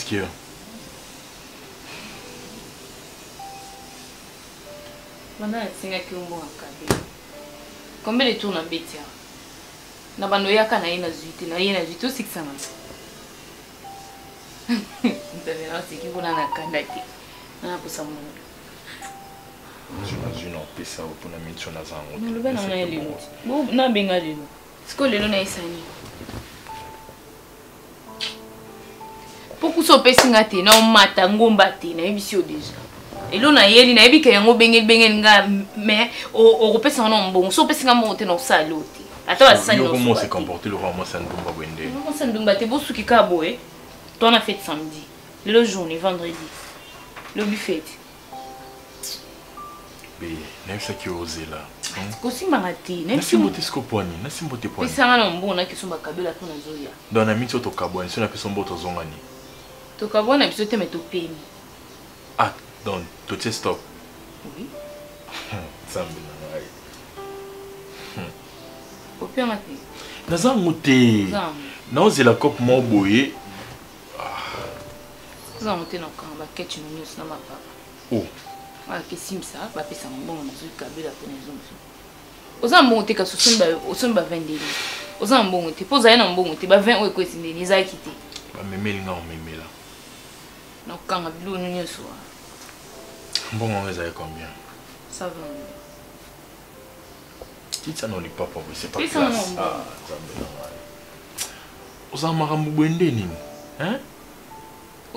que Maintenant, c'est un peu moins calme. Combien de tours na betia? Na bando yaka na ina zuite na ina zuite aussi que ça m'a. Ndabela c'est qui vona na kandaki. Na posa mo. J'imagine on peut ça pour na mission na zango. Non le bana na yeli. Bo na benga lelo. Siko lelo na isani. Poku so pesinga te na mata ngomba te na ebisio déjà. Et là, on a yeli na ebi ke yango bengel nga mais au repesa na mbongo so pesinga mo te na saloti. Attends, ça nous comment se comporter le vraiment ça ndumba bwende. Comment ça ndumba te bosu ki ka boé. Toi on a fait samedi. Le journée vendredi. Le buffet. Mais même ça qui osé là. Kosi mangati, na simbote skoponi, na simbote poni. Pesa na mbongo na kiso bakabela to na zoya. Dans na mito to kaboni, so na peso mboto zongani. To kabona biso te meto peni. Ah, donc tout est stop. Oui. Ça me Opia mati. Naza muté. Na oze la cop mo boye. Za muté na kamba ketchi no news na mapa. Oh. Ah ke simsa ba pesa mbongo na zuka bela pona zonzo. Oza mbongo te ka osomba 20. Oza mbongo te poza yana mbongo te ba 20 o ko sindeni za kiti. Ba memeli nga o memela. Na kanga bilu no news wa. Mbongo nga za combien? Ça va. Ça non les papa c'est pas classe. Ah, ça me normal. Oza marambu bwende nini? Hein?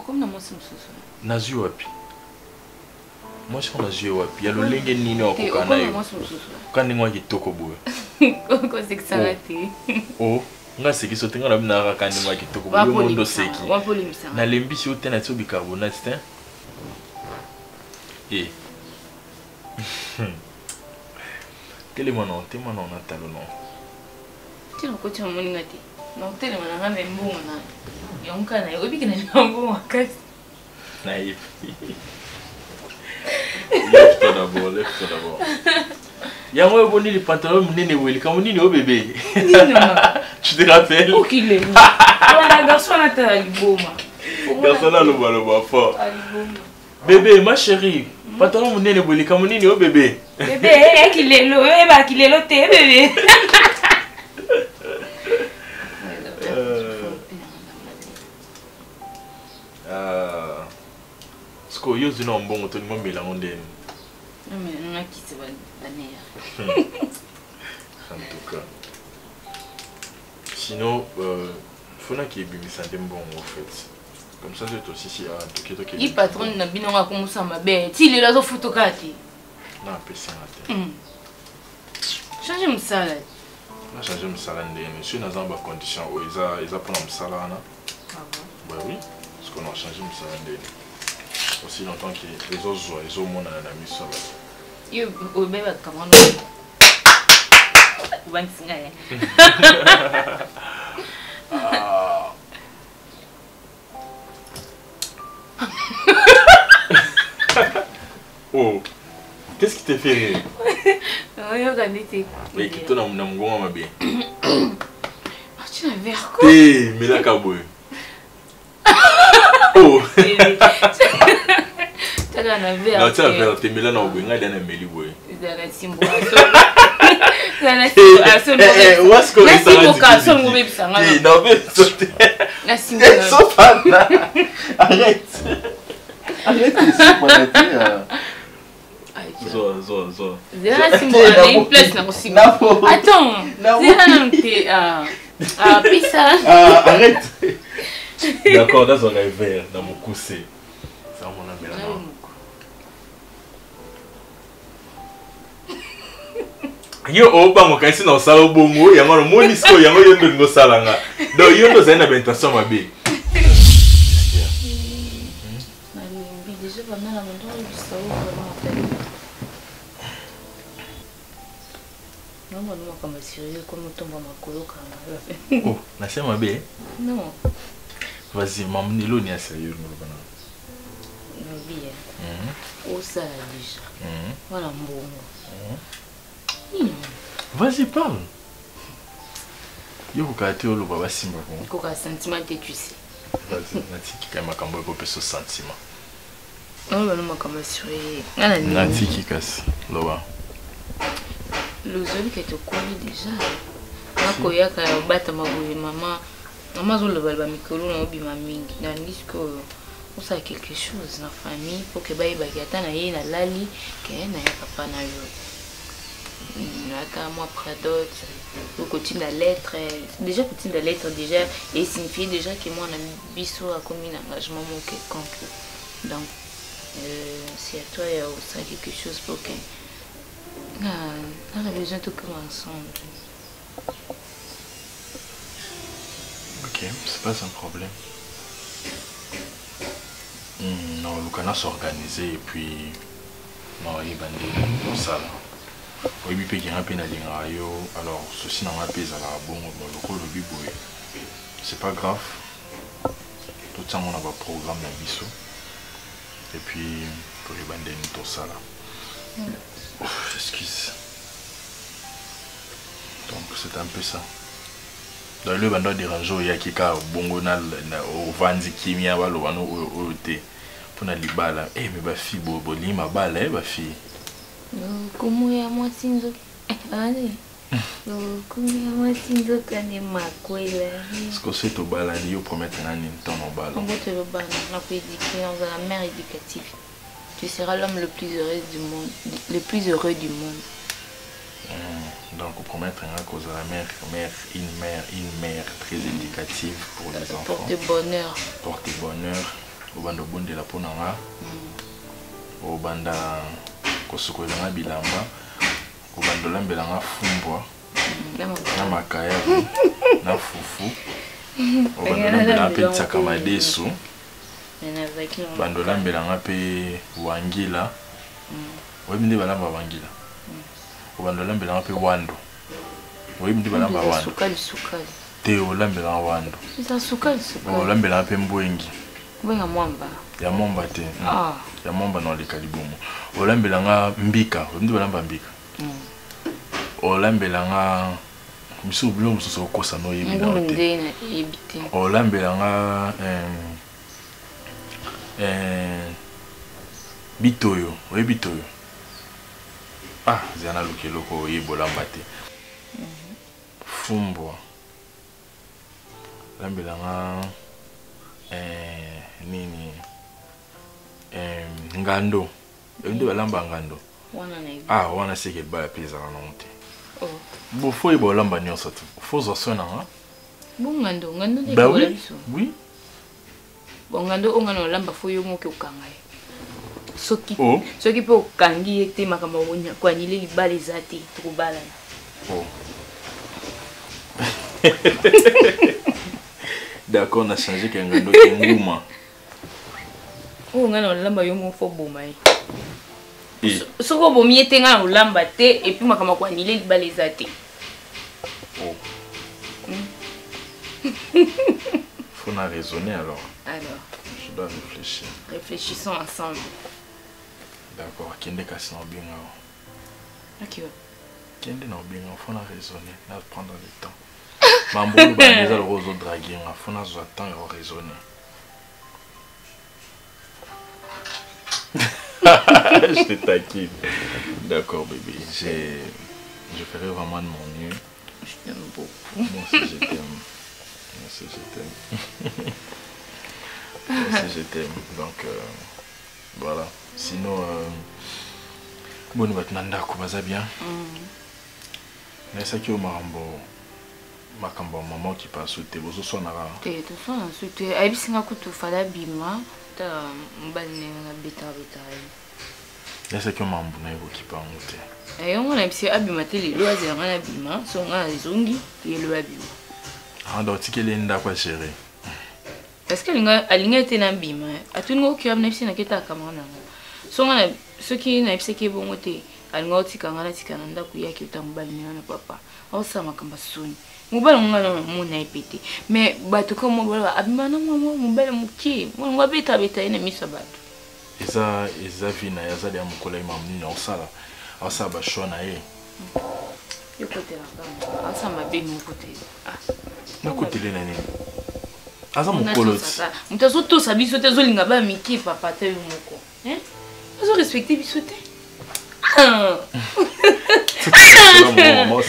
Comme na mosi mususu. Nazu wapi? Moi je pense nazu wapi. Ya lo lenge nini okokana yo. Kandi ngwa kitoko boye. Ko seksanati. Oh, nga seki so tenga na bina kandi ngwa kitoko boye mondo seki. Na lembi si otena tso bicarbonate hein? Eh. Télémon non, on a talon non. Tu n'as pas de moningati. Non, télémon on a même bon na. Yonka na yobi kina jambo wakati. Naïf. Lève-toi d'abord. Y'a moi bon les pantalons nene weli comme nini au bébé. Tu te rappelles? Oh qu'il est. Voilà garçon na ta liboma. Garçon na lo balo fort. Bébé ma chérie. Pantalon nene weli comme nini au bébé. Bébé, qu'il est lo, qu'il est lo té bébé. Sko yo zina mbongo to ngombe la ondene. Non mais on a quitté la mer. En tout cas. Sinon faut na qui bimisa ndembo en fait. Comme ça c'est aussi si en tout cas il patron na binonga ko musamba be. Ti le la zo photocopie. Non, PC na te. Changer musala. Na changer musala ndene. Si na zamba condition o eza pour na musala na. Ah bon? Bah oui, parce qu'on a changé musala ndene. Aussi longtemps que les autres ils ont mon ami ça. Yo o beba comment on va singa. Oh, qu'est-ce qui te fait rire? Oui, regardez. Mais qui te n'a pas ma bien. Tu n'as vers quoi? Eh, mais la cowboy. Oh. Tu as un verre. Non, tu as un verre. Tu es là dans le bain. Tu as un meli boy. Tu as un symbole. Tu as un symbole. Où est-ce qu'on est ça? Eh, non, mais sauter. La symbole. Arrête. Arrête ici pour la dire. Zo. La symbole. Il y a une place là aussi. Attends. C'est un pizza. Arrête. D'accord, dans un verre, dans mon coussé. Ça, mon ami là. Yo oba mo kasi na osala bongo yango no monisko yango yondo ngo salanga do yondo za na bentation mabe déjà pas mal à mon droit du sao vraiment non moi non comme sérieux comme tombe makolo kana oh na c'est mabe non vas-y mamnilo ni sérieux no bana non bien au ça déjà voilà mbongo vas-y, parle. Yo, quand tu es au Baba Simba, tu sais. Vas-y, natiki quand même kambo pour ce sentiment. Non, non, ma kambo suré. Natiki kasi, loba. Lozoli qui te connaît déjà. Nakoya ka bata maboye maman. Maman zo le balba mikolo na obima mingi. Na ndisi ko on sait quelque chose dans la famille pour que baïba gata na ye na lali que na ya papa na yo. Nata moi pradot pour continuer la lettre déjà continuer la lettre déjà et signifie déjà que moi na biso a commis un engagement mon quelconque. Donc c'est à toi ya on sait quelque chose pour que on a besoin de tout ensemble. Ok, c'est pas un problème. Non, le canard s'organiser et puis non, il va dire ça là. Oui, puis il y a un peu de radio. Alors, ceci n'a pas payé à la bonne, le rôle de biboué. C'est pas grave. Tout ça, on a un programme dans le biseau. Et puis, pour les bandes de tout ça là. Excuse. Donc, c'est un peu ça. Dans le bando dérangeant, il y a quelqu'un bongonal au vandi qui m'a balle au thé pour na libala. Eh mais ba fille boboli ma balle ba fille. Comment ya moi sinzo? Allez. Comment ya moi sinzo kane makwela. Ce que c'est au bal ni au promettre un temps au bal. On va te le bal, on a fait éduquer dans la mère éducative. Tu seras l'homme le plus heureux du monde, le plus heureux du monde. Donc, pour promettre à cause de la mère, une mère très éducative pour les enfants. Porte bonheur. Porte bonheur. Au bando bon de la ponanga. Au banda kosoko langa bilamba. Au bando lambelanga fumbwa. Na makaya. Na fufu. Au bando lambelanga pe tsakamadesu. Bando lambelanga pe wangila. Webinde balamba wangila. Obandole mbela ngape wando. Oui mdi balamba wando. Sukali. Te olambela wando. C'est sukali. Olambela ngape mbwengi. Mbwenga mwamba. Ya mwamba te. Ah. Ya mwamba no le kalibumu. Olambela nga mbika. Mdi balamba mbika. Olambela nga miso bilo muso kosa no yebi na te. Olambela nga bitoyo. Oui bitoyo. Ah, zana lukeloko yebolamba te. Fumbwa. Lambelanga nini ngando. Ndio balamba ngando. Ah, wana seke ba pesa na nonte. Oh. Bo foi bolamba nyonso tu. Fozo sona ha? Bon ngando de bah oui. Oui. Bon ngando ongano lamba foi yo moke ukangai. Soki oh. Soki po kangi ete makamba wonya kwa nile libali zati tukubala. Oh. D'accord, on a changé kengando kenguma. Oh ngana lamba yo mo fo bomai. Soko bomi ete ngana lamba te et puis makamba kwa nile libali zati. Oh. Faut en raisonner alors. Je dois réfléchir. Réfléchissons ensemble. D'accord, Kende kasi na binga. Ok. Kende na binga, faut en raisonner, na prendre le temps. Mambo ba déjà le rose draguer, faut en attendre et raisonner. Je te taquine. D'accord bébé, je ferai vraiment de mon mieux. Je t'aime beaucoup. Moi aussi je t'aime. Moi aussi je t'aime. Moi aussi je t'aime. Donc voilà. Sinon, bon, nous va bien. Mais c'est que maman qui passe au thé, vous aussi on a. Thé, tout ça, c'était. Aïe, c'est un coup de fada bima. T'as m'balé na beta. C'est que maman qui passe au thé. Et on a essayé abima télé, le hasard on a bima, son a zongi, et le abima. Ah, donc tu qu'elle est d'accord chérie. Parce que l'inga était na bima, à tout le monde qui a besoin na kita kamana. Songa ceux qui na ipse ke bongo te alinga otikanga na tikana ndaku yake utambali na papa osama kamba soni mobala ngana mona ipete mais bato comme mobala abimana mobala muki ngo beta ina misa bato eza vina yaza ya mukola imamni na osala ba shona e yokote la kama osama be mukote na kote le nani Aza mokoloti. Mutu azotosa biso te azolinga ba miki papa te yo moko. Azorespecte biso te.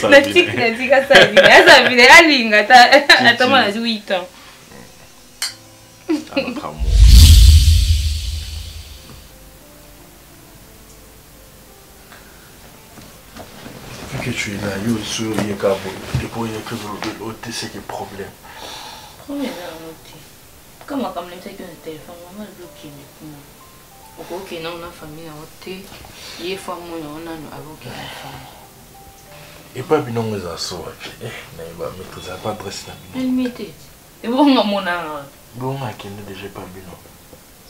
Natika Sabine alinga ata mwana azi 8 ans. Que tu es là, yo sur les câbles, et pour y écrire l'autre, c'est quel problème? Problème là, l'autre. Comment comme les gens qui ont un téléphone, maman le bloqué mais pour que non la famille a ôté, il est femme on a avocat la femme. Et pas bien on les a sauvé. Mais bah mais tu as pas adresse là. Elle mettait. Et bon mon âme. Bon à qui ne déjà pas bien.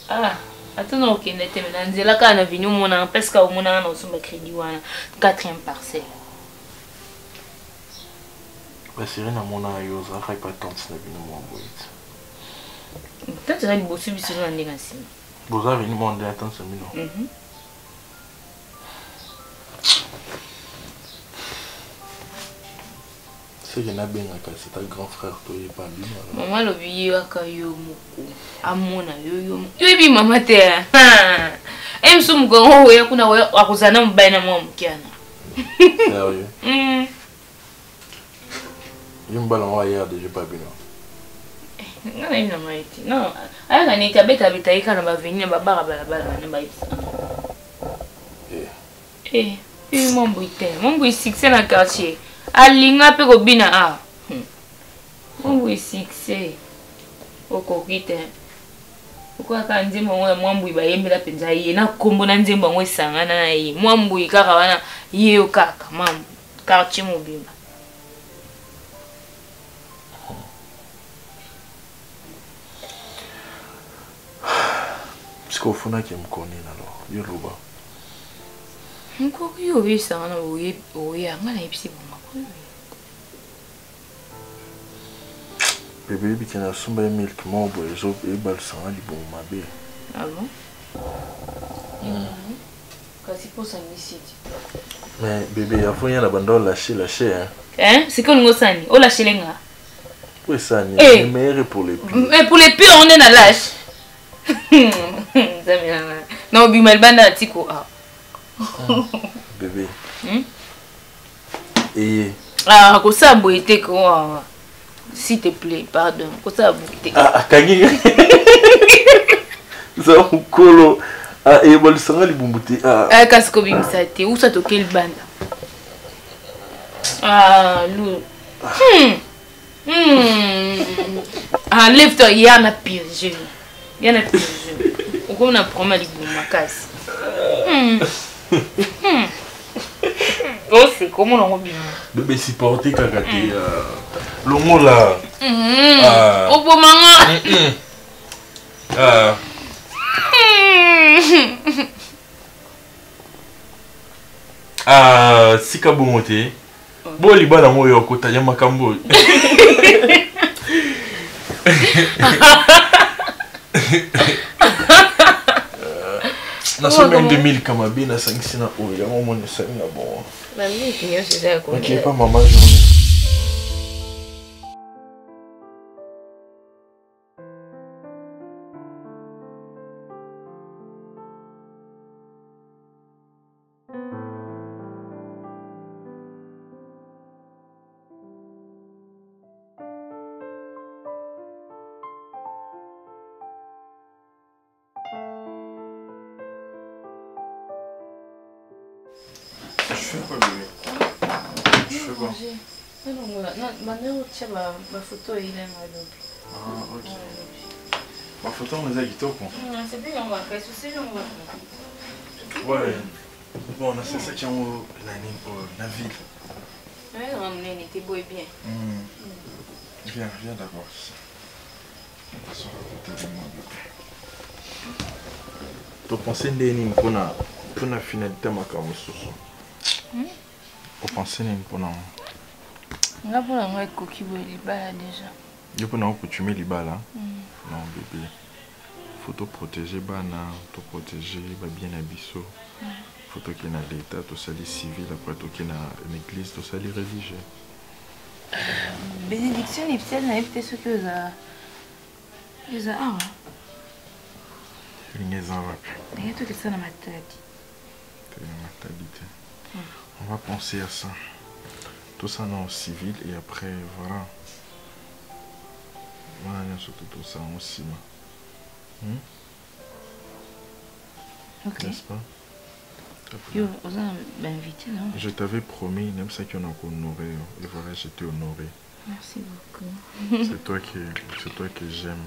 Ah. Attends, ok, n'était mais dans la cana venu mon âme parce que mon âme on se met crédit wana 4e parcelle. Bah c'est rien à mon âme yo ça fait pas tant ça venu moi boîte. Tant tu as le bossu biso na ndinga sima. Vous avez venu demander attends ça mino. C'est que na bien c'est ta grand frère toi il pas bien. Maman le vieux akayo moko. Amona yo. Yo bi mama te. Em sum go ho ya kuna akuzana mbaina mwa mkiana. Sérieux? Yumbala wa hier déjà pas bien. Non, il n'a pas été. Non, alors on est avec Abitaï quand on va venir, on va mon bruité, mon bruit succès dans le quartier. Alinga pe robina ah. Mon bruit succès. Au coquite. Pourquoi quand nzembo mon bruit ba yembela penza ye na kombo na nzembo ngo sangana na ye. Mon bruit kaka wana ye o kaka mam quartier mobimba. Parce qu'au fond, qui me connaît alors, il y a l'oba. Encore il y a eu ça, on a eu un épisode pour moi. Bébé, il y a un sommet milk, moi, je vais balser un libon, ma belle. Ah bon? Quand c'est pour ça, ici. Mais bébé, il faut y aller à lâcher, hein. Hein? C'est comme nous, Sani. Oh, lâcher les gars. Oui, Sani. C'est meilleur pour les pires. Mais pour les pires, on est dans l'âge. Non, bimel banda tiko ah. Bébé. Et ah, ko ça boité ko s'il te plaît, pardon. Ko ça boité. Ah, kangi. Ça ukolo. Ah, et bon sanga libumbuti. Ah, kasko bimsate, où ça toqué le banda. Ah, nous. Ah, lève-toi, il y en a pire, je. Il y en a pire, je. On a promis les bons macasses. Oh, c'est comment on revient? Bébé, si porté kakaté. Le mot là. Oh, bon maman. Si kabomote. Bon, les balles à moi, yoko, t'as y'a ma cambo. Na semaine 2000 kama bina 500 na oya maman ne sait na bon. La vie est c'est ça quoi. OK, pas maman journée. Je fais quoi bébé? Je fais quoi? Non, ma photo il est mal. Ah, ok. Ma photo on les a quittés quoi? C'est bien, on va faire ceci, on va. Ouais. Bon, c'est ça qui est la ville. Ouais, on était beau et bien. Viens, d'accord. Tu pensais que pour la finalité de ma carrière? Tu pensais que là pour la moi coquille libala déjà. Je peux pas coutumer libala. Non bébé. Faut te protéger bana, te protéger bien abisso. Faut que tu na l'état, tu sali civil après tu na l'église, tu sali religieux. Bénédiction ipsienne na peut-être ce que ça Eza awa. Ringeza wapi? Nanga to kesa na matadi. On va penser à ça. Tout ça en civil et après voilà. Voilà surtout tout ça en ciment. Ok. N'est-ce pas? Yo, on a invité non? Je t'avais promis, même ça qu'on a honoré, et voilà, je t'ai honoré. Merci beaucoup. C'est toi que j'aime.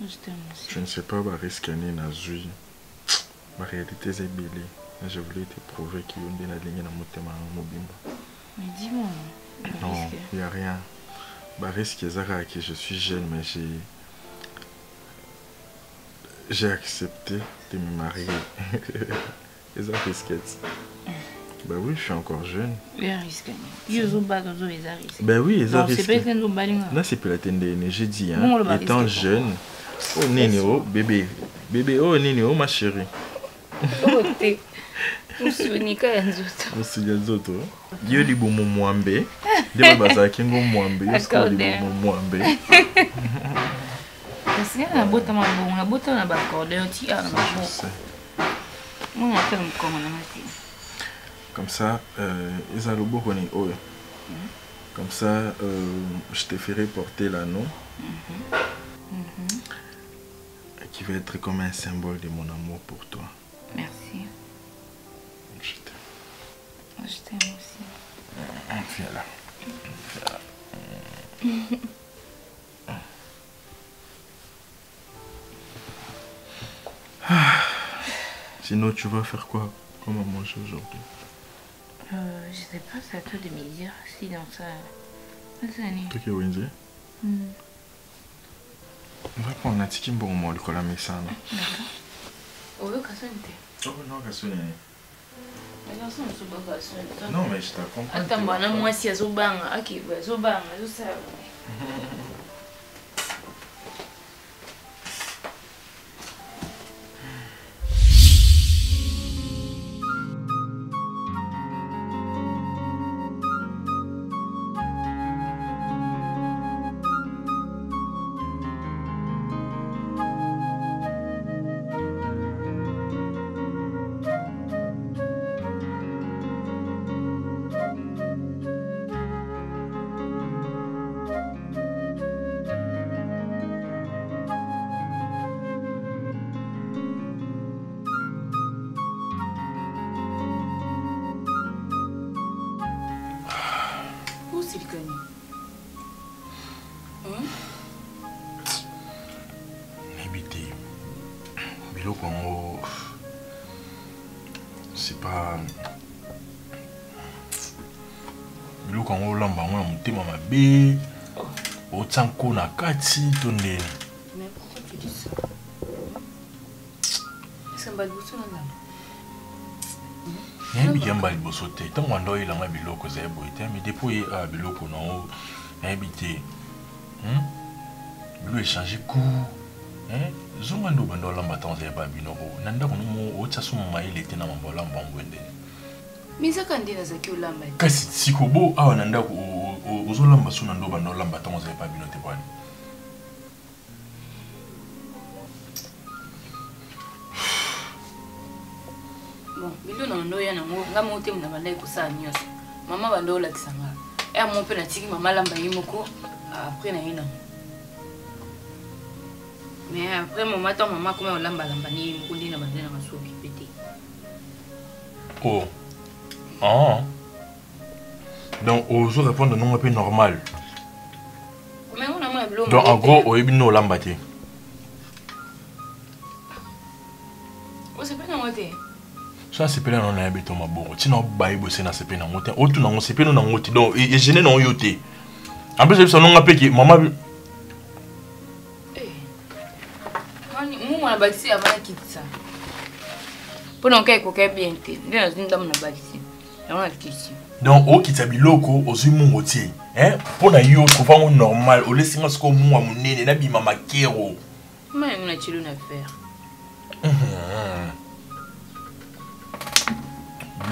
Je t'aime aussi. Je ne sais pas bah risque na zui. Ma réalité c'est belle. Je voulais te prouver qu'il y a une ligne dans mon thème mobimba. Mais dis-moi. Non, il n'y a rien. Bah risque que je suis jeune mais j'ai accepté de me marier. Et ça risque. Bah oui, je suis encore jeune. Ben oui, ça risque. Là, c'est plus la tendance. J'ai dit, hein, étant jeune, oh Nénéo, bébé, oh Nénéo, ma chérie. Oh, t'es. Usunika nzoto. Yo di bomo mwambe. Deba bazaki ngo mwambe. Yo sko di bomo mwambe. Parce que la botte ma bon, la botte na ba cordon ti a na ba. Moi on fait comme on a matin. Comme ça, ils ont le beau connaît. Comme ça, je te ferai porter l'anneau. Qui va être comme un symbole de mon amour pour toi. Merci. Je t'aime. Je t'aime aussi. Viens là. Sinon, tu vas faire quoi? Comment manger aujourd'hui? Je sais pas, c'est à toi de me dire si dans ça. Tu es Wendy? On va prendre un petit bon moment de la mixane. D'accord. Oh, non, non, mais je t'accompagne. Attends, moi, si je banga, ok, je banga, je sais. C'est pas... Bilo quand on lamba moi monter mama bé au tsanko na kati tonde. Mais pourquoi tu dis ça? C'est un balbousson là. Y'a bien balbousson te. Tant qu'on doit y aller biloko za boite mais depuis a biloko non habité. Bilo échanger coup. Zongando bando lamba tanza ya babinoko. Nanda kono mo otsa suma ile tena mambola mbangwende. Miza kandina za kiolamba. Kasi sikobo awa nanda ko ozolamba suna ndo bando lamba tanza ya babinote bwana. Bon, bilo na ndo ya na ngo ngamo te mna balai ko sa nyos. Mama bando la kisanga. E mo pe na tiki mama lamba yimoko après na ina. Mais après mon matin maman comment on lamba ni mkundi na bandena masuki pété. Oh. Ah. Donc aux autres répondre non un peu normal. Mais on a moins bleu. Donc en gros au ebino lamba té. O c'est pas na moté. Ça c'est pas non na beto maboko. Tino baibo c'est na c'est pas na moté. O tu na on c'est pas na moté. Donc et gêné non yoté. En plus ça non ngapé ki maman na bâtisse avant de quitter ça. Pour non qu'elle coquette bien té. Dans une dame na bâtisse. On a question. Donc au qui tabiloko aux humains rotier. Pour na yo trouver normal au laisser ce qu'on moi mon nene na bi mama kero. Mais on a chilo na faire.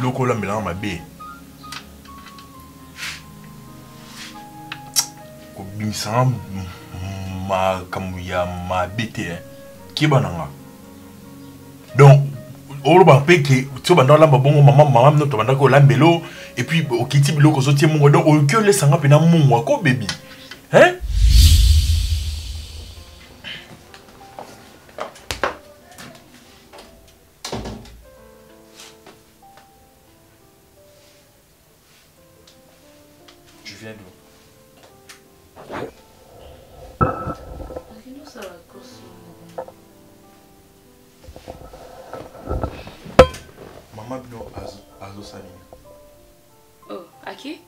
Loko la mélange ma bé. Ko binsan ma bête qui est bananga. Donc au bas que tu vas dans la bongo maman notre banda ko lambelo et puis au kiti bilo ko sotie mon donc au que les sanga pena mon ko baby. Hein? Tu viens d'où? Maman bino azo sani. Oh, aqui?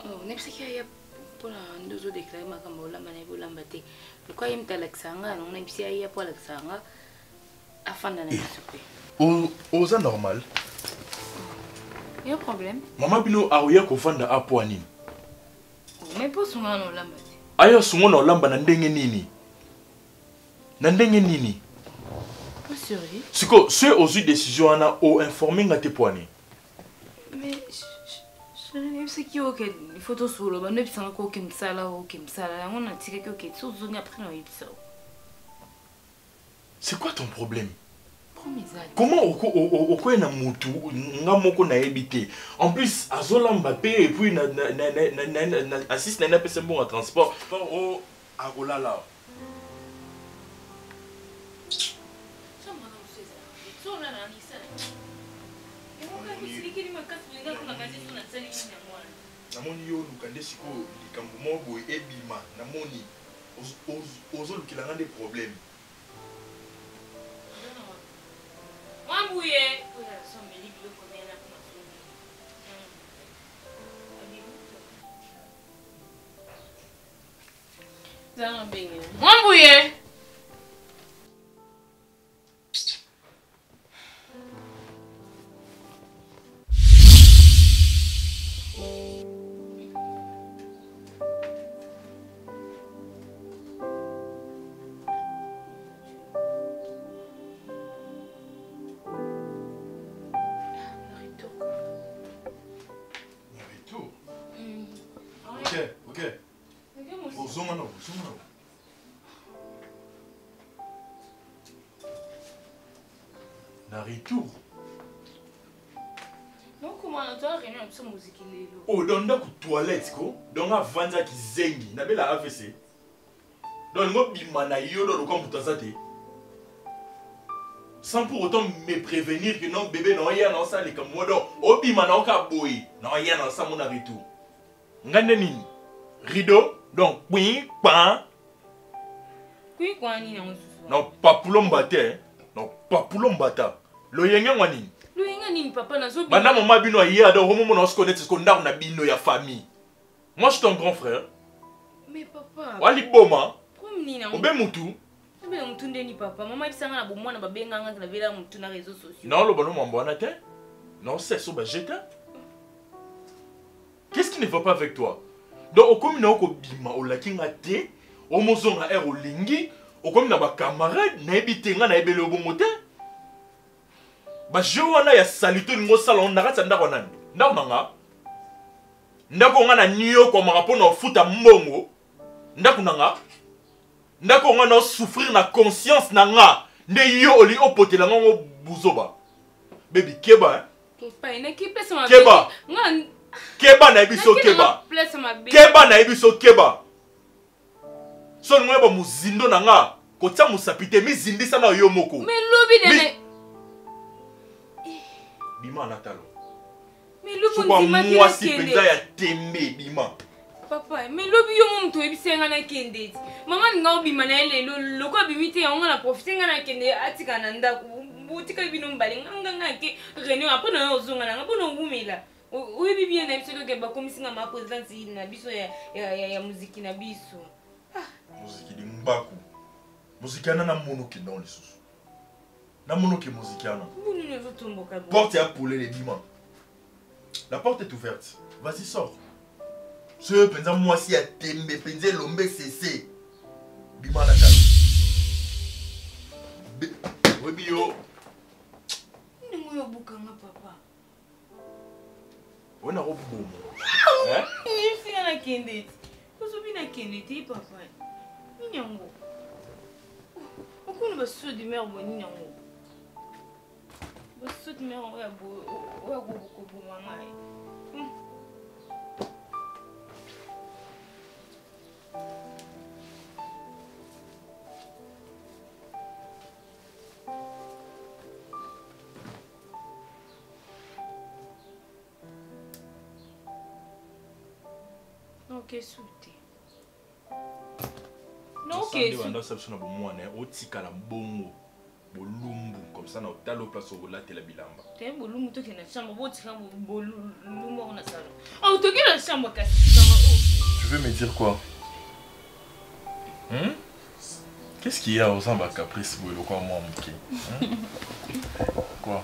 Oh, nem sei que aí por onde os declarar mas como lá mané por lá bate. Porque aí me tá lexanga, não nem sei aí por lexanga. Afanda na isso. Oza normal. Il y a un problème. Maman bino aoya ko fanda apo ani. Mais pour son nom là bate. Ayo sungo na olamba na ndenge nini? Na ndenge nini? Pas sérieux? Siko, ceux aux décisions on a informé ngate poani. Mais je ne sais qui ok les photos sur le banc ne sais pas qui me sala ou qui me sala on a tiré que ok tout zone après non il ça. C'est quoi ton problème? Comment oko na mutu nga moko na ebité. En plus azolamba pe et puis na assiste na pese bon à transport. Oh agolala. Namoni yo lukande siko likambo mobo ebima namoni ozo lukilanga des problèmes. Mwambouye. Mwambouye. Ok. Ozonga no. Na retour. Non, comment on doit réunir un peu de musique lelo. Oh, dans la toilette ko, dans la vanza ki zengi, na bela AVC. Dans le bima na yo do ko mutazate. Sans pour autant me prévenir que non bébé non ya non ça les comme modo. O bima na ka boy. Non ya non ça mon retour. Ngande nini? Rideau, donc oui, pan. Oui, quoi ni non. Non, pas pour l'ombaté, non, pas pour l'ombata. Le yenga wani. Le yenga ni papa na zo. Madame maman bino hier donc au moment où on se connaît, c'est qu'on a bino ya famille. Moi je suis ton grand frère. Mais papa. Wali boma. Comme ni na. Obe mutu. Obe mutu ndeni papa. Maman bisanga na bomwana babenga nga na vela mutu na réseaux sociaux. Non, le bonhomme mbwana te. Non, c'est ça ba jeta. Qu'est-ce qui ne va pas avec toi? Donc au comme na ko bima o la kinga te, o mozonga er o lingi, o comme na ba camarade na ebitenga na ebele obomote. Ba jowana ya salito ngo salon na ratsa ndako nani. Ndako nanga. Ndako nga na niyo ko marapo na futa mbongo. Ndako nanga. Ndako nga na souffrir na conscience nanga. Nde yo oli opotela ngo buzoba. Baby keba hein. Papa, ina ki pesa ma. Keba. Nga Keba na ebiso keba. Keba na ebiso keba. So ngwe ba muzindo na nga. Kotia musapite mi zindisa na yo moko. Mais lobi de Bima na talo. Mais lobi so moi si penza ya tembe bima. Papa, mais lobi yo mom to ebisenga na kende. Mama nga obima na ele loko bimite ya nga na profiter nga na kende atika na ndako. Butika bino mbali nga ke réunion après na ozonga na nga pona ngumela. Oui, bien, je sais que comme si ma présidente na biso ya musique na biso. Musique di mbaku. Musique ana na mono ki dans les sous. Na mono ki musique ana. Porte à poulet les bima. La porte est ouverte. Vas-y sors. Ce penza moi si a tembe penza lombe cessé. Bima na talo. Oui bio. Ni moyo bukanga papa. On a robe boum. Hein? Il fait la kende. Mina kenete papa. Ninyango. Okuna basu de mer bo ninyango. Basu de mer wa go mangai. Ok, souté. Non, ok. Comme ça, on a au place au la bilamba. T'es un bolou mouton qui est dans la chambre. On a ça. Oh, tu es dans la chambre, Tu veux me dire quoi? Qu'est-ce qu'il y a aux ambas caprice ou le quoi moi Mouké? Quoi?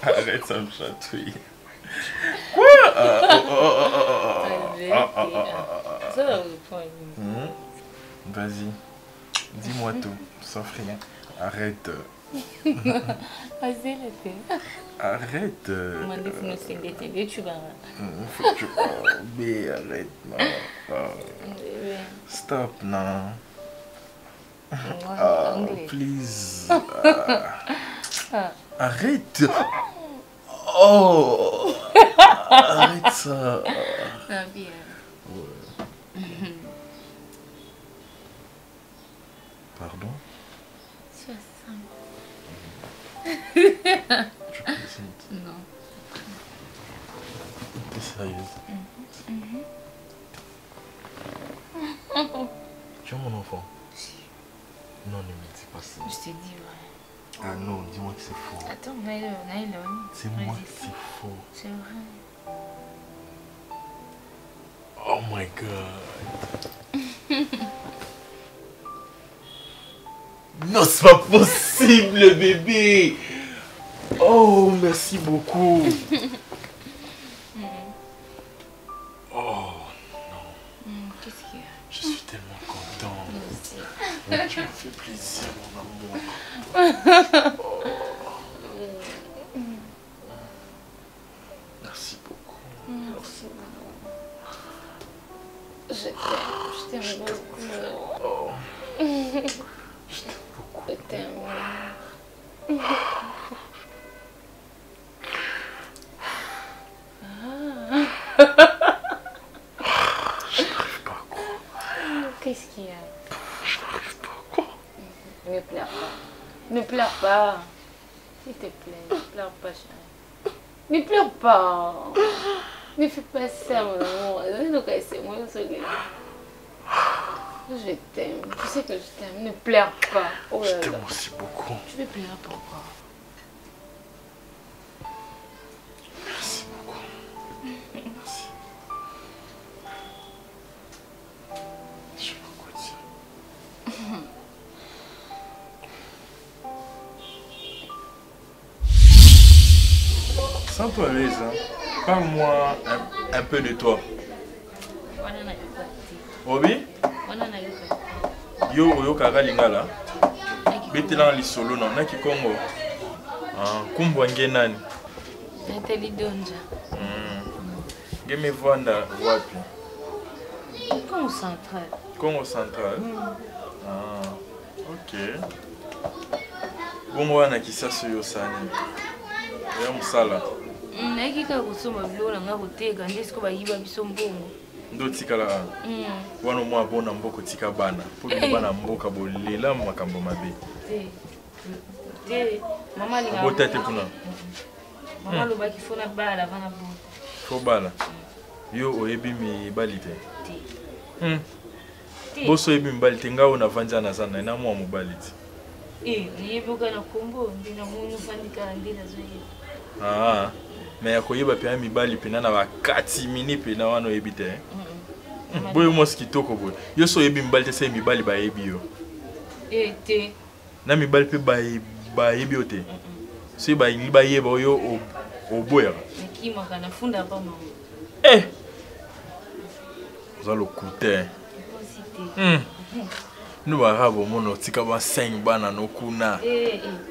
Arrête, ça me chatouille. Quoi? Vas-y, dis-moi tout, sauf rien. Arrête. Arrête. Faut que tu parles. Mais arrête, non. Stop, non. Please. Arrête. Oh. Arrête ça. Pardon? Tu plaisantes? Non. T'es sérieuse? Tu es mon enfant? Non, ne me dis pas ça. Je t'ai dit, ouais. Ah non, dis-moi que c'est faux. Attends, Naïla. C'est moi que c'est faux. C'est vrai. Oh my god. Non, c'est pas possible, bébé. Oh, merci beaucoup. Oh, non. Qu'est-ce qu'il y a? Je suis tellement content. Oh, tu me fais plaisir, mon amour. Oh. Merci beaucoup. Merci beaucoup. Je t'aime beaucoup. Oh. Je t'aime beaucoup. Je t'aime. J'arrive pas à croire. Qu'est-ce qu'il y a? J'arrive pas à croire. Ne pleure pas. Ne pleure pas. S'il te plaît, ne pleure pas, chérie. Ne pleure pas. Ne fais pas ça, mon amour. C'est moi, je t'aime. Tu sais que je t'aime. Ne pleure pas. Oh là Je là. t'aime aussi beaucoup. Tu veux pleurer pourquoi? Merci beaucoup. Merci. Je sais pas quoi dire. Sens-toi à l'aise, hein. Parle-moi un peu de toi. Obi? Yo oyo kaka lingala. Betela lisolo na naki Kongo. Kumbwa nge nani? Nathalie Donja. Ngeme vanda wapi? Congo Central. Congo Central. OK. Bongo wana kisaso yo sani. Ya musala. Nakika kusoma bilona nga kuteka ndesiko bayiba biso mbongo. Ndo tikala. Wana mwa bona mboko tika bana. Poli bana mboka bolela makambo mabe. Te mama linga. Bota te kuna. Mama lo baki fona bala bana bo. Fo bala. Yo oyebi mi balite. Te. Boso oyebi mi balite nga ona vanja na sana na mwa mobalite. Yebuka na Kongo ndina munu fandika ndina zoye. Mais akoyeba pe mibali pena na bakati mini pena wana oyebite. Boyo moskitoko boyo. Yo so yebi mibali te se mibali ba yebi yo. Te. Na mibali pe ba yebi yo te. So ba ni ba yeba yo oboya. Kima kana funda pa mama. Za lo kute. Nous arabo mono tika ba 5 bana no kuna.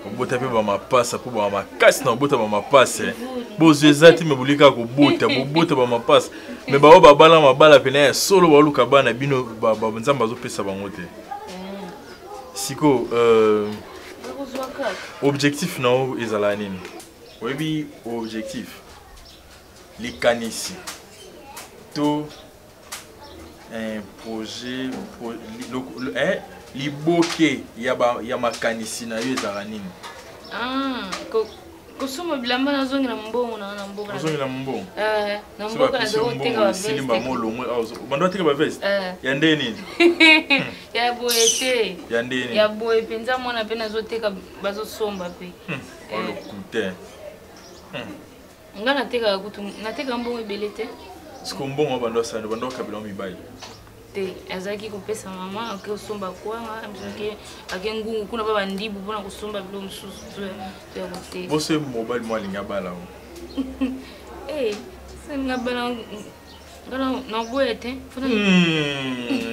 Obota pe ba mapasa po ba makasi na obota ba mapasa. bozezati me bulika ko bota ba mapasa me ba babala mabala pena solo ba luka bana bino ba nzamba zo pesa bango te siko objectif na ezala nini webi objectif likanisi to un projet liboke ya makanisi na yo ezala nini kosoma bilamba nazongela mbongo na mboka nazongela mbongo na mboka nazoteka ba veste silimba molongwe bando ateka ba veste ya nde nini ya boye te ya nde nini ya boye penza mwana pe nazoteka bazosomba pe olokute nga nateka kutu nateka mbongo ebele te siko mbongo bando asano bando kabila mibali te azaki kopesa mama akosomba kwanga msoke akengungu kuna baba ndibu mpona kosomba bilo mosusu to ya kote bose mobile mo alinga bala senga bala ngana na boye te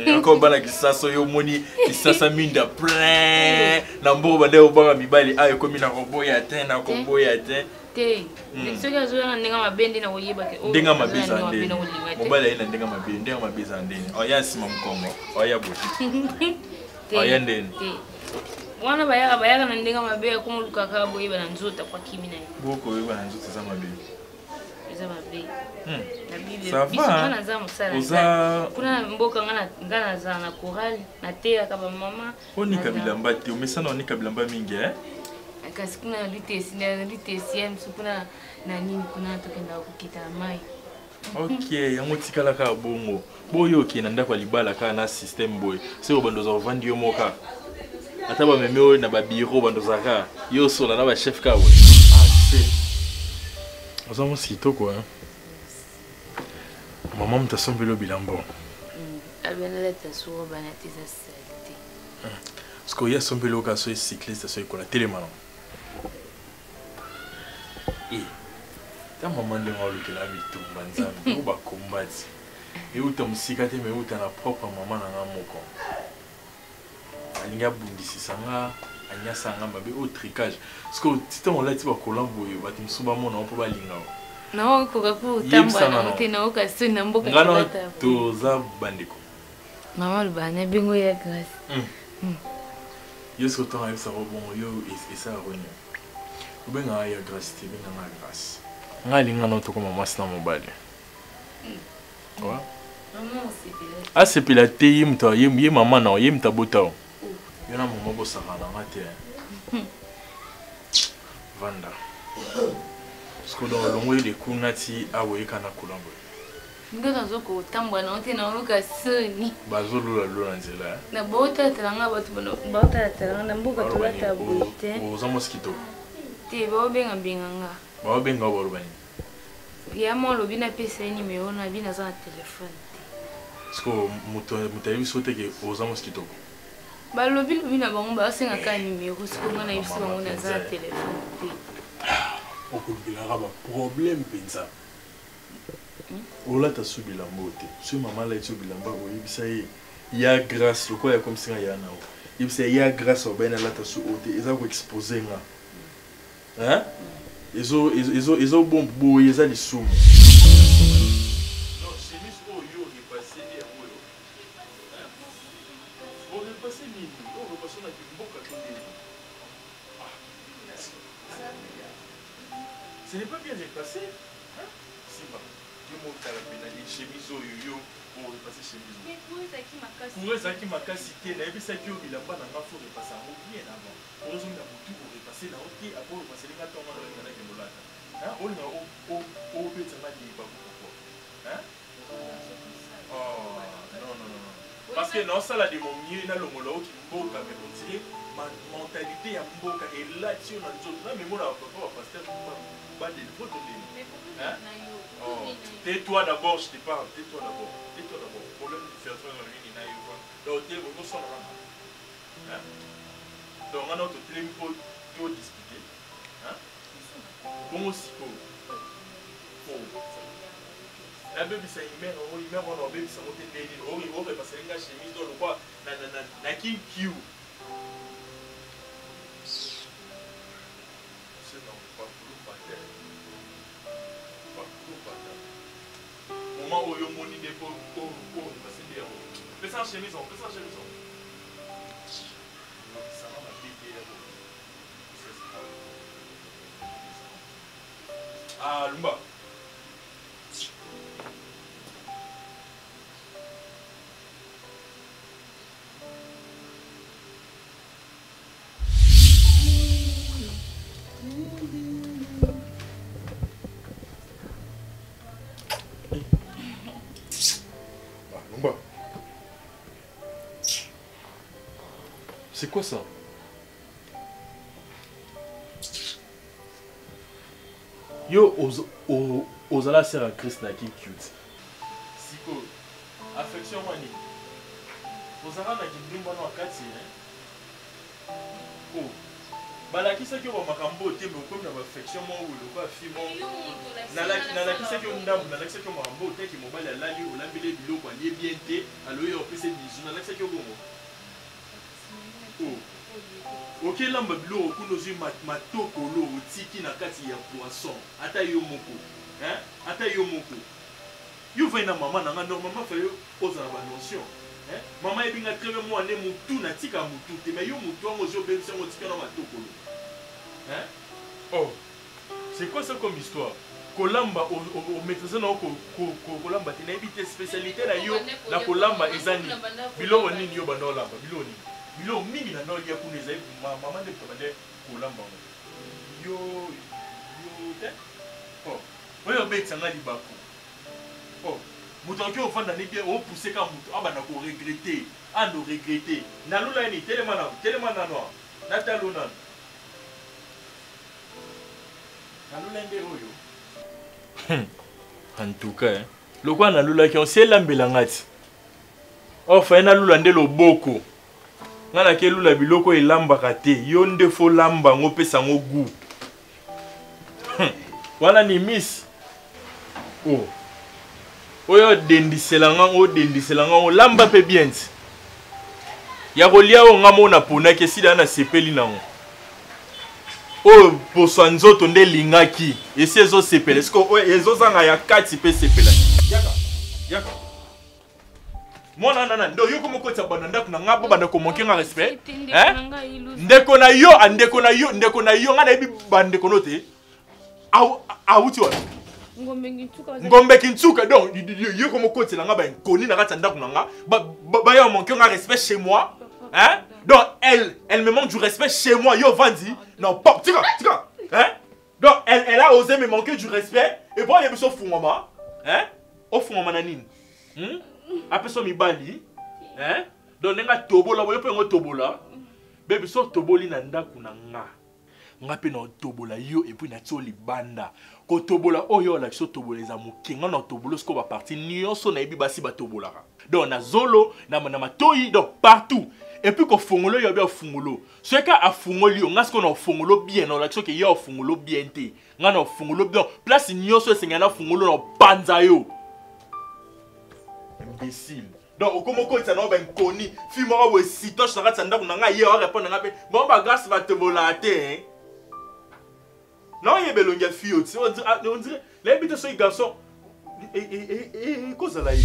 encore bana kisaso yo moni kisasa minda plein na mbo bande obanga mibali ayo komi na koboya te na koboya te te soki azoyana ndenga mabende na koyeba te ndenga mabeza ndeni mobali ayina ndenga mabeza ndeni oya nsima mkongo oya boti oya ndeni wana bayaka na ndenga mabe komolukaka boyeba na nzota kwa kimi na ye boko oyeba na nzota eza mabe eza mabe ça va kuna mboka nga naza na chorale nateyaka bamama onika bilamba te omesana onika bilamba mingi kasi kuna litesi msu kuna na nini kuna tokenda kokita na mai ok yango tikalaka bongo boyo okenda ndako ya libala kaka na système boye seko bandoza kovandi yo moka ata bameme oyo na babiro bandozaka yo sola na bachef ka boye oza mosi kitoko mama moto asombeli yo bilambo abenaleta suro bana te eza sali te siko ye asombeli yo kaka so ecycliste so ekola telema nango ta mama ndenge olukela bitumba nzambe o bakombati euta mosika te me euta na propre mama na nga moko alingi abundisisa nga anyasa nga mabe o tricage siko tita molati bakola boye bato mosusu bamona mpo balingao naokoka kotambola te naoka soni na mboka ngana toza bandeko mama lobana bengo ya grâce yo siko ntango ayebisaka bongo yo esala roni obengaka ya grâce te benganga ya grâce nga alinga na tokoma mwasi na mobali asepela te ye moto ye mama na ye moto abota yo na mama bosaka nanga te vanda siko don olongo ye lekuna ti awoyeka na kolambo nga nazokotambola nango te naoluka soni bazololalola nzela na baotalatalanga bato baotalatalanga na mboka tolata boye te oza mwasi kitoko te baobenga mbenganga baobenga o baloba nini ya mo olobi napesa ye nimero na bi naza na telefone te siko moto ayebi so teke oza mwasi kitoko balobi na bango basengaka nimero siko nga nayebi so bango naza na telefone te okolobelaka baproblème mpenza olata so bilambo te so mama alati so bilamba oyebisa ye ya grâce lokola ya komisinga ya nao yebisa ye ya grâce obayina alata so o te eza koexpose nga ezobomba boye eza lisumu ce n'est pas bien repassé. Simba, tu montes à la peine des chemises au yo pour repasser chemise. Mais pour ça qui m'a cassé, n'a pas ça qui au bilamba n'a pas faut repasser en bien avant. Pour raison de tout pour repasser là, ok, après repasser les gars tombent dans la gueule. Hein, on a au but ça m'a dit pas pourquoi. Hein? Oh, non. Parce que non ça la de mon mieux na lomolo qui mboka mais on dirait ma mentalité ya mboka et là tu on a d'autres là mais moi là papa pasteur pas de faut donner. Hein? Oh, tais-toi d'abord, je te parle, tais-toi d'abord. Problème de faire ça dans l'une na yo. Donc tu es beaucoup sur là. Hein? Donc on a notre téléphone pour discuter. Hein? Bon aussi pour. La bébé ça y met on a bébé ça monte des lignes. On va passer la chemise dans le quoi na qui Q. C'est non pas pour le matin. ça chemise, on peut ça chemise. Ah, Lumba. Lumba. C'est quoi ça? Yo, aux ala sert à Christ na qui cute. Siko, affection mani. Aux ala na qui ndimba no akati hein. Oh, bala qui c'est que on makambo te mais comme na affection mo ou le pas fi mo. Na la qui c'est que ndambu, na la qui c'est que makambo te qui mobile la li o la bele bilo kwa li bien te, alors yo pese bizu na la qui c'est que gomo. Oh. Ok, là, je vais matoko lo tiki na kati ya poisson. Ata yo moko. Hein? Ata yo moko. Yo va na maman na normalement fa yo oza na notion. Hein? Maman e binga très bien moi ne mutu na tika mutu te mais yo mutu ngo zo ben se tika na matoko lo. Hein? Oh. C'est quoi ça comme histoire? Kolamba au maîtrise na kolamba te na ebite spécialité na yo na kolamba ezani. Bilo nini yo bando lamba? Bilo nini? Bilo mingi na noli ya kuneza maman de pamade kolamba yo te oh oyo betsa nga libako oh muto ki ofanda ni bien o pousser ka muto abana ko regretter ando regretter na lula ni telema na no na taluna na lula nde oyo en tout cas le quoi na lula ki on sait lambela ngati oh fa na lula nde loboko ngana ke lula biloko elambaka te yo nde fo lamba ngo pesa ngo gu wana ni miss oh oyo dendiselanga o lamba pe bien ya kolia o ngamo na pona ke sida na sepeli nango o poso nzoto nde lingaki esi ezo sepela esko ezo zanga ya kati pe sepela yaka Mona nana ndo yo komo ko tsabana ndaku na ngabo banda ko monke nga respect ndeko na yo nga na ebi bande kono te awuti wa ngombe kintuka donc yo komo ko tsela nga ba nkoni na kata ndaku na nga ba yo monke nga respect chez moi hein donc elle me manque du respect chez moi yo vandi non pop tika hein donc elle a osé me manquer du respect et bon il y a besoin fungoma hein au fungoma na nini après ça mi bali hein donc nga tobola boyo pe ngo tobola bébé so toboli na ndaku na nga pe na tobola yo et puis na tsoli banda ko tobola oyo la so tobola za mukenga na tobola sko ba parti nyonso na ebi basi ba tobola donc na zolo na matoyi donc partout et puis ko fongolo yo bien fongolo ce ka a fongoli nga sko na fongolo bien na la so ke yo fongolo bien te nga na fongolo bien place nyonso senga na fongolo na panza yo imbécile. Donc, comment on ça n'a pas connu, film ou si toi je t'arrête ça n'a pas hier répondre n'a pas bon bah grâce va te volater hein. Non il est belle on fille on dirait les bêtes sont garçons et quoi ça là il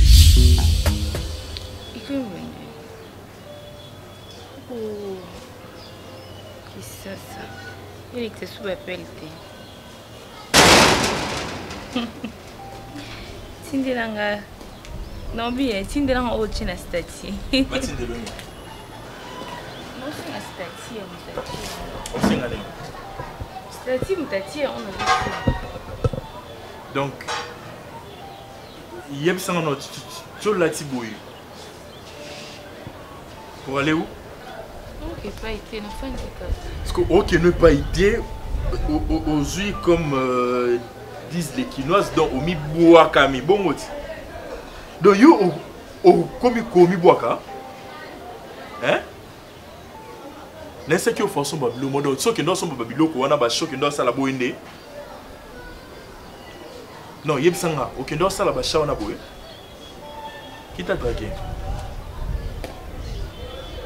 que oh qui ça il est que c'est sous appel Tindelanga non bien, Tindelanga au china stati. Pas Tindelanga. Non c'est stati on sait aller. Stati mutati on a donc il y a besoin de tu la tiboui. Pour aller où? Ok, pas été, non, fin de cas. Parce que ok, ne pas été aux yeux comme disent les Quinoises, donc au mi bois kami bon mot. Donc yo au komi bois hein? N'est-ce que au fond son babilo modo, ce que nous sommes babilo ko wana ba choc que nous ça la boinde. Non, yeb sanga, ok nous ça la ba cha wana boye. Qui t'a dragué?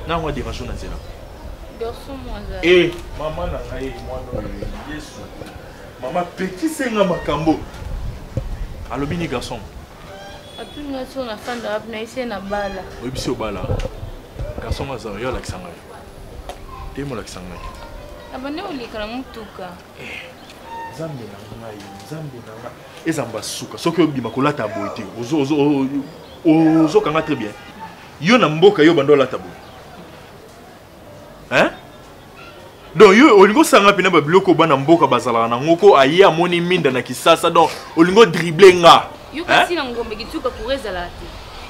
Non, on dérange na zela. Garçon moi ça. Eh, maman na ngai moi no Yesu. Maman petit senga makambo. Alobi ni garçon. Atuna so na fanda rap na ise na bala. Oui, bisi obala. Garçon mazaro yo lakisanga. Temo lakisanga. Abane olika na mutuka. Zambe na ngai, zambe na ngai. Ezamba suka. Soki obima kolata boy te. Ozo kanga très bien. Yo na mboka yo bando lata boy. Hein? Donc yo olingo sanga pina ba biloko bana mboka bazala na ngoko aye amoni minda na kisasa donc olingo dribbler nga. Yo kasi na ngombe kituka kureza la te.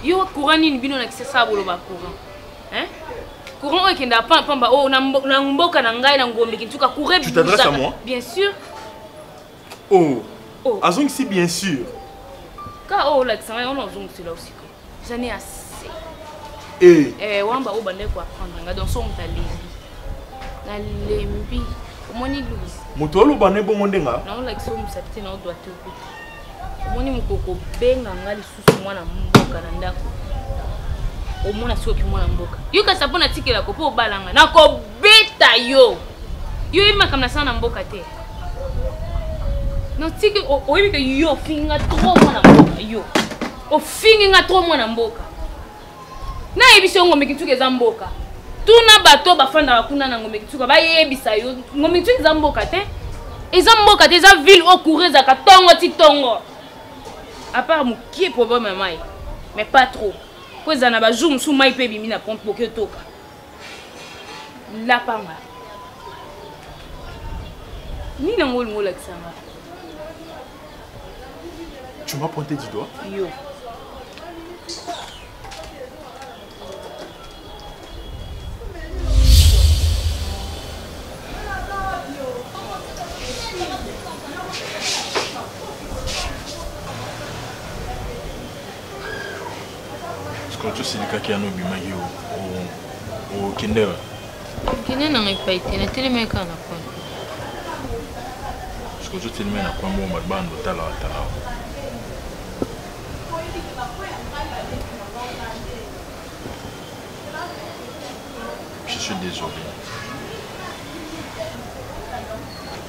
Yo kurani ni bino na kisasa bolo ba courant. Hein? Courant okenda pamba oh na mboka na ngai na ngombe kituka kure. Tu t'adresses à moi? Bien sûr. Oh. Oh. Azong si bien sûr. Ka oh like ça on azong c'est là aussi. J'en ai assez. Wamba o bande ko apprendre nga donc son talé. Na lembi. Omoni Louise. Moto lo bane bo mondenga. Na on like so msapite na doit te ko. Omoni mukoko benga ngali susu mwana mboka na ndako. Omona sio ki mwana mboka. Yo ka sapona tikela ko po balanga. Na ko beta yo. Yo ima kamna sana mboka te. Non tiki oyebi ke yo finga trop mwana mboka yo. O finga trop mwana mboka. Na yebisa ngombe kituke za mboka. Tuna bato bafanda bakuna na ngombe kituka ba yebisa yo ngombe kituke za mboka te. Eza mboka te za ville au coureza ka tongo ti tongo. À part mon qui est problème mai. Mais pas trop. Cause na ba jour sou mai pe bimi na pompe pour que toka. La panga. Ni na ngol ngol aksanga. Tu m'as pointé du doigt? Yo. Quand tu sais que tu as nobi magi au kinder. Kinder na ngai paite na teleme kana kwa. Parce que tu teleme na kwa mo mabando tala tala. Je suis désolé.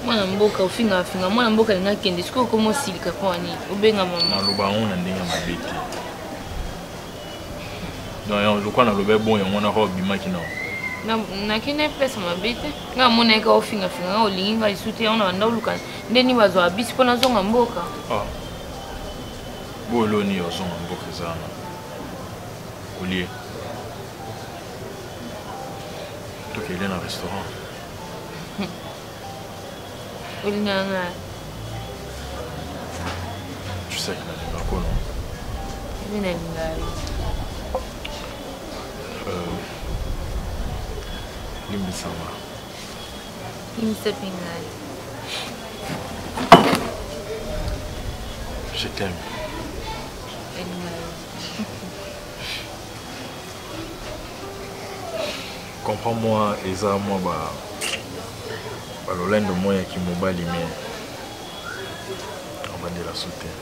Mwana mboka ufinga mwana mboka linga kende siko komo silika kwa ni ubenga mama. Na loba on na ndinga mabeti. Non, je crois que le bon on a robe bimaki non. Na kine pesa mabete. Nga mona eka ofinga nga olinga isute ona ndawuluka. Ndeni bazo abisi pona zonga mboka. Ah. Bolo ni ozonga mboka zana. Olie. Tu es dans un restaurant. Tu sais qu'il a des quoi, non? Limbisama. Je t'aime. Comprends-moi, Eza, moi, l'olendo moi qui m'a balimé. On va dire la sauter.